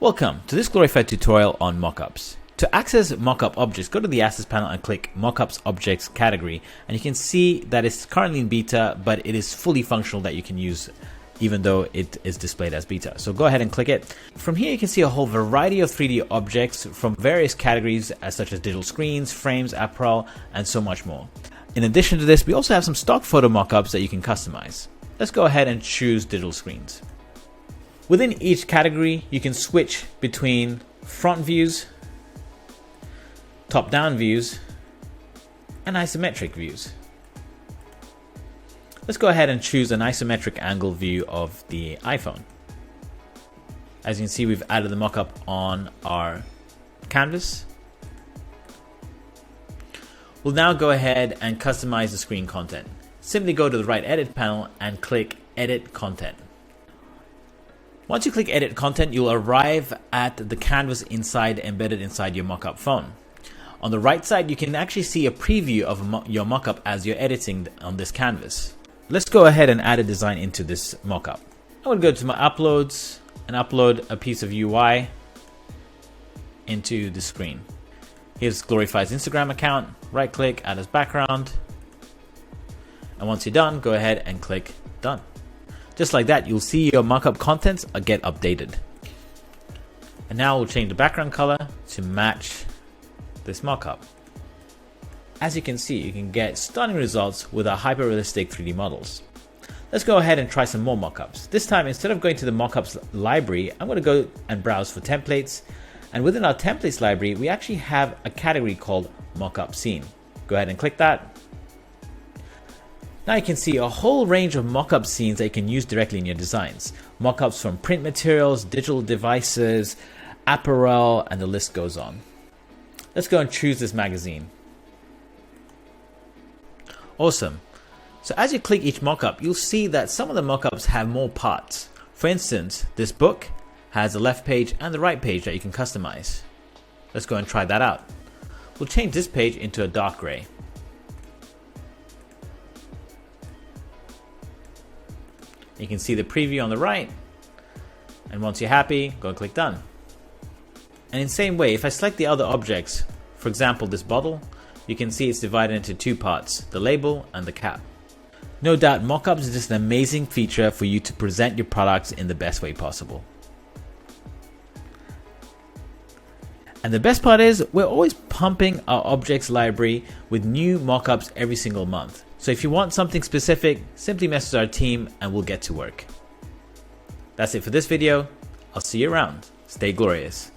Welcome to this glorified tutorial on mockups. To access mockup objects, go to the Assets panel and click Mockups Objects category, and you can see that it's currently in beta, but it is fully functional that you can use even though it is displayed as beta. So go ahead and click it. From here you can see a whole variety of 3D objects from various categories such as digital screens, frames, apparel, and so much more. In addition to this, we also have some stock photo mockups that you can customize. Let's go ahead and choose digital screens. Within each category, you can switch between front views, top-down views, and isometric views. Let's go ahead and choose an isometric angle view of the iPhone. As you can see, we've added the mockup on our canvas. We'll now go ahead and customize the screen content. Simply go to the right edit panel and click Edit Content. Once you click Edit Content, you'll arrive at the canvas embedded inside your mockup phone. On the right side, you can actually see a preview of your mockup as you're editing on this canvas. Let's go ahead and add a design into this mockup. I'm going to go to my uploads and upload a piece of UI into the screen. Here's Glorify's Instagram account. Right click, add as background. And once you're done, go ahead and click Done. Just like that, you'll see your mockup contents get updated. And now we'll change the background color to match this mockup. As you can see, you can get stunning results with our hyper-realistic 3D models. Let's go ahead and try some more mockups. This time, instead of going to the mockups library, I'm going to go and browse for templates. And within our templates library, we actually have a category called mockup scene. Go ahead and click that. Now you can see a whole range of mockup scenes that you can use directly in your designs. Mockups from print materials, digital devices, apparel, and the list goes on. Let's go and choose this magazine. Awesome. So as you click each mockup, you'll see that some of the mockups have more parts. For instance, this book has the left page and the right page that you can customize. Let's go and try that out. We'll change this page into a dark gray. You can see the preview on the right, and once you're happy, go and click Done. And in the same way, if I select the other objects, for example this bottle, you can see it's divided into two parts, the label and the cap. No doubt mockups is just an amazing feature for you to present your products in the best way possible. And the best part is, we're always pumping our objects library with new mockups every single month. So if you want something specific, simply message our team and we'll get to work. That's it for this video. I'll see you around. Stay glorious.